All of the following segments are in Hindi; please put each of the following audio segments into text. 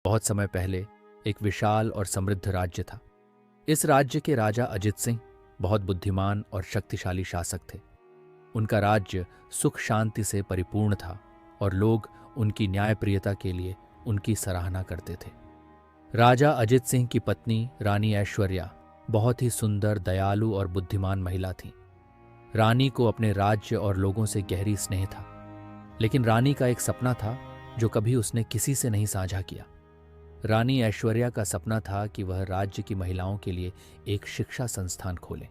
बहुत समय पहले एक विशाल और समृद्ध राज्य था। इस राज्य के राजा अजित सिंह बहुत बुद्धिमान और शक्तिशाली शासक थे। उनका राज्य सुख शांति से परिपूर्ण था और लोग उनकी न्यायप्रियता के लिए उनकी सराहना करते थे। राजा अजित सिंह की पत्नी रानी ऐश्वर्या बहुत ही सुंदर, दयालु और बुद्धिमान महिला थी। रानी को अपने राज्य और लोगों से गहरी स्नेह था, लेकिन रानी का एक सपना था जो कभी उसने किसी से नहीं साझा किया। रानी ऐश्वर्या का सपना था कि वह राज्य की महिलाओं के लिए एक शिक्षा संस्थान खोले,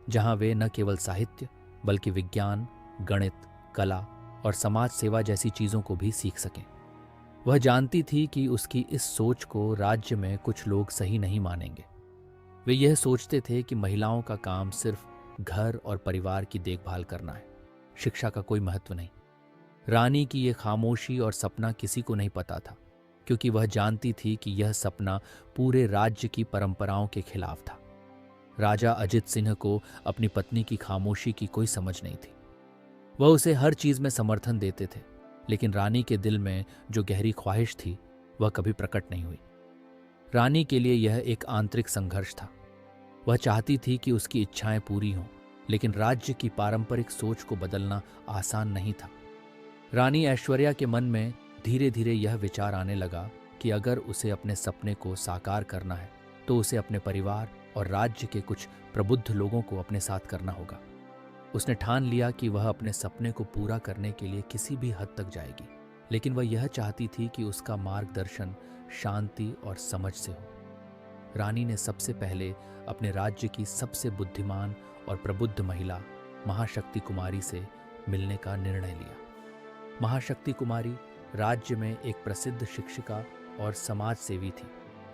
जहां वे न केवल साहित्य बल्कि विज्ञान, गणित, कला और समाज सेवा जैसी चीजों को भी सीख सकें। वह जानती थी कि उसकी इस सोच को राज्य में कुछ लोग सही नहीं मानेंगे। वे यह सोचते थे कि महिलाओं का काम सिर्फ घर और परिवार की देखभाल करना है, शिक्षा का कोई महत्व नहीं। रानी की यह खामोशी और सपना किसी को नहीं पता था, क्योंकि वह जानती थी कि यह सपना पूरे राज्य की परंपराओं के खिलाफ था। राजा अजित सिंह को अपनी पत्नी की खामोशी की कोई समझ नहीं थी। वह उसे हर चीज में समर्थन देते थे, लेकिन रानी के दिल में जो गहरी ख्वाहिश थी वह कभी प्रकट नहीं हुई। रानी के लिए यह एक आंतरिक संघर्ष था। वह चाहती थी कि उसकी इच्छाएं पूरी हों, लेकिन राज्य की पारंपरिक सोच को बदलना आसान नहीं था। रानी ऐश्वर्या के मन में धीरे धीरे यह विचार आने लगा कि अगर उसे अपने सपने को साकार करना है तो उसे अपने परिवार और राज्य के कुछ प्रबुद्ध लोगों को अपने साथ करना होगा। उसने ठान लिया कि वह अपने सपने को पूरा करने के लिए किसी भी हद तक जाएगी, लेकिन वह यह चाहती थी कि उसका मार्गदर्शन शांति और समझ से हो। रानी ने सबसे पहले अपने राज्य की सबसे बुद्धिमान और प्रबुद्ध महिला महाशक्ति कुमारी से मिलने का निर्णय लिया। महाशक्ति कुमारी राज्य में एक प्रसिद्ध शिक्षिका और समाज सेवी थी,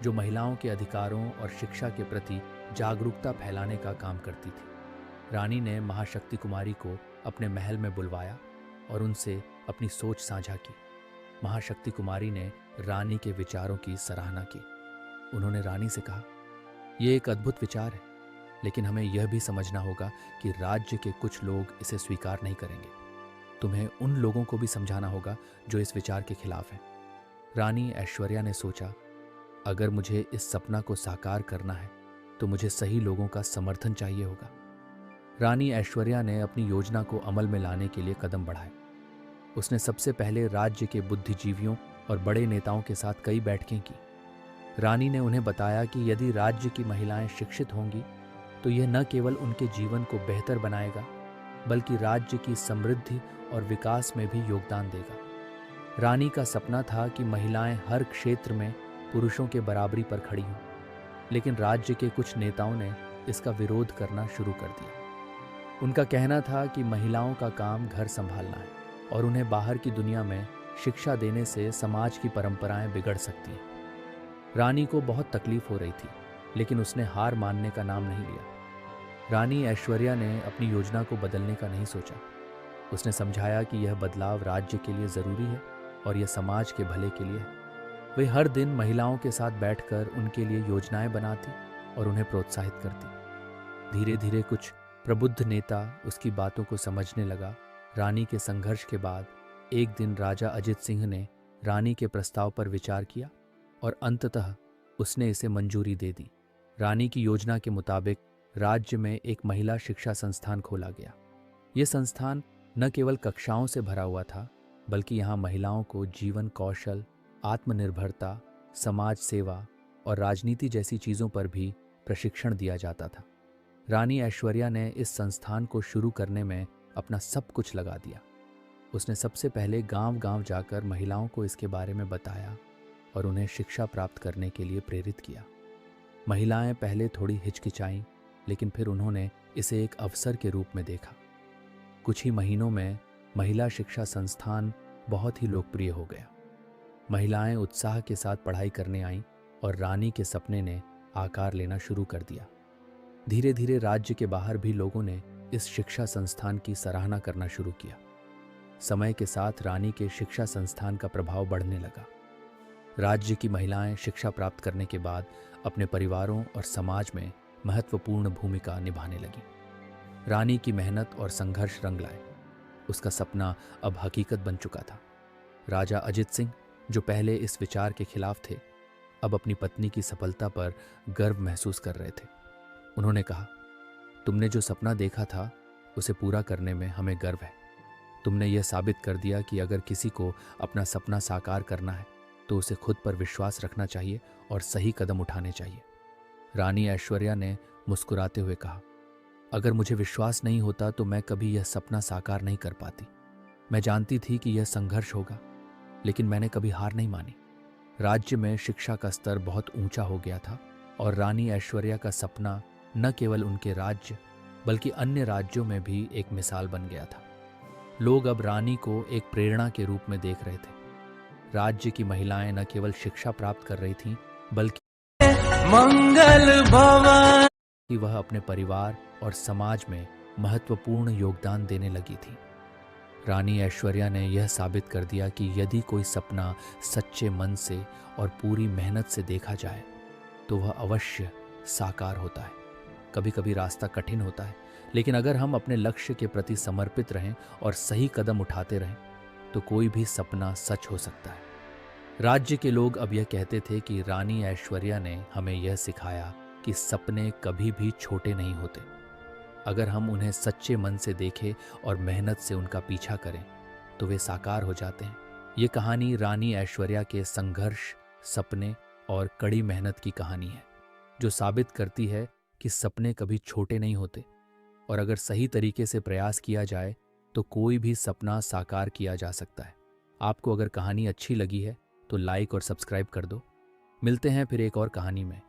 जो महिलाओं के अधिकारों और शिक्षा के प्रति जागरूकता फैलाने का काम करती थी। रानी ने महाशक्ति कुमारी को अपने महल में बुलवाया और उनसे अपनी सोच साझा की। महाशक्ति कुमारी ने रानी के विचारों की सराहना की। उन्होंने रानी से कहा, यह एक अद्भुत विचार है, लेकिन हमें यह भी समझना होगा कि राज्य के कुछ लोग इसे स्वीकार नहीं करेंगे। तुम्हें उन लोगों को भी समझाना होगा जो इस विचार के खिलाफ हैं। रानी ऐश्वर्या ने सोचा, अगर मुझे इस सपना को साकार करना है तो मुझे सही लोगों का समर्थन चाहिए होगा। रानी ऐश्वर्या ने अपनी योजना को अमल में लाने के लिए कदम बढ़ाए। उसने सबसे पहले राज्य के बुद्धिजीवियों और बड़े नेताओं के साथ कई बैठकें की। रानी ने उन्हें बताया कि यदि राज्य की महिलाएं शिक्षित होंगी तो यह न केवल उनके जीवन को बेहतर बनाएगा, बल्कि राज्य की समृद्धि और विकास में भी योगदान देगा। रानी का सपना था कि महिलाएं हर क्षेत्र में पुरुषों के बराबरी पर खड़ी हों, लेकिन राज्य के कुछ नेताओं ने इसका विरोध करना शुरू कर दिया। उनका कहना था कि महिलाओं का काम घर संभालना है और उन्हें बाहर की दुनिया में शिक्षा देने से समाज की परंपराएं बिगड़ सकती हैं। रानी को बहुत तकलीफ हो रही थी, लेकिन उसने हार मानने का नाम नहीं लिया। रानी ऐश्वर्या ने अपनी योजना को बदलने का नहीं सोचा। उसने समझाया कि यह बदलाव राज्य के लिए ज़रूरी है और यह समाज के भले के लिए है। वे हर दिन महिलाओं के साथ बैठकर उनके लिए योजनाएं बनाती और उन्हें प्रोत्साहित करती। धीरे धीरे कुछ प्रबुद्ध नेता उसकी बातों को समझने लगा। रानी के संघर्ष के बाद एक दिन राजा अजित सिंह ने रानी के प्रस्ताव पर विचार किया और अंततः उसने इसे मंजूरी दे दी। रानी की योजना के मुताबिक राज्य में एक महिला शिक्षा संस्थान खोला गया। यह संस्थान न केवल कक्षाओं से भरा हुआ था, बल्कि यहाँ महिलाओं को जीवन कौशल, आत्मनिर्भरता, समाज सेवा और राजनीति जैसी चीज़ों पर भी प्रशिक्षण दिया जाता था। रानी ऐश्वर्या ने इस संस्थान को शुरू करने में अपना सब कुछ लगा दिया। उसने सबसे पहले गांव-गांव जाकर महिलाओं को इसके बारे में बताया और उन्हें शिक्षा प्राप्त करने के लिए प्रेरित किया। महिलाएं पहले थोड़ी हिचकिचाईं, लेकिन फिर उन्होंने इसे एक अवसर के रूप में देखा। कुछ ही महीनों में महिला शिक्षा संस्थान बहुत ही लोकप्रिय हो गया। महिलाएं उत्साह के साथ पढ़ाई करने आईं और रानी के सपने ने आकार लेना शुरू कर दिया। धीरे धीरे राज्य के बाहर भी लोगों ने इस शिक्षा संस्थान की सराहना करना शुरू किया। समय के साथ रानी के शिक्षा संस्थान का प्रभाव बढ़ने लगा। राज्य की महिलाएं शिक्षा प्राप्त करने के बाद अपने परिवारों और समाज में महत्वपूर्ण भूमिका निभाने लगी। रानी की मेहनत और संघर्ष रंग लाए। उसका सपना अब हकीकत बन चुका था। राजा अजित सिंह जो पहले इस विचार के खिलाफ थे, अब अपनी पत्नी की सफलता पर गर्व महसूस कर रहे थे। उन्होंने कहा, तुमने जो सपना देखा था उसे पूरा करने में हमें गर्व है। तुमने यह साबित कर दिया कि अगर किसी को अपना सपना साकार करना है तो उसे खुद पर विश्वास रखना चाहिए और सही कदम उठाने चाहिए। रानी ऐश्वर्या ने मुस्कुराते हुए कहा, अगर मुझे विश्वास नहीं होता तो मैं कभी यह सपना साकार नहीं कर पाती। मैं जानती थी कि यह संघर्ष होगा, लेकिन मैंने कभी हार नहीं मानी। राज्य में शिक्षा का स्तर बहुत ऊंचा हो गया था और रानी ऐश्वर्या का सपना न केवल उनके राज्य बल्कि अन्य राज्यों में भी एक मिसाल बन गया था। लोग अब रानी को एक प्रेरणा के रूप में देख रहे थे। राज्य की महिलाएं न केवल शिक्षा प्राप्त कर रही थीं, बल्कि मंगल भवन कि वह अपने परिवार और समाज में महत्वपूर्ण योगदान देने लगी थी। रानी ऐश्वर्या ने यह साबित कर दिया कि यदि कोई सपना सच्चे मन से और पूरी मेहनत से देखा जाए तो वह अवश्य साकार होता है। कभी कभी रास्ता कठिन होता है, लेकिन अगर हम अपने लक्ष्य के प्रति समर्पित रहें और सही कदम उठाते रहें तो कोई भी सपना सच हो सकता है। राज्य के लोग अब यह कहते थे कि रानी ऐश्वर्या ने हमें यह सिखाया कि सपने कभी भी छोटे नहीं होते। अगर हम उन्हें सच्चे मन से देखें और मेहनत से उनका पीछा करें तो वे साकार हो जाते हैं। ये कहानी रानी ऐश्वर्या के संघर्ष, सपने और कड़ी मेहनत की कहानी है, जो साबित करती है कि सपने कभी छोटे नहीं होते और अगर सही तरीके से प्रयास किया जाए तो कोई भी सपना साकार किया जा सकता है। आपको अगर कहानी अच्छी लगी है तो लाइक और सब्सक्राइब कर दो। मिलते हैं फिर एक और कहानी में।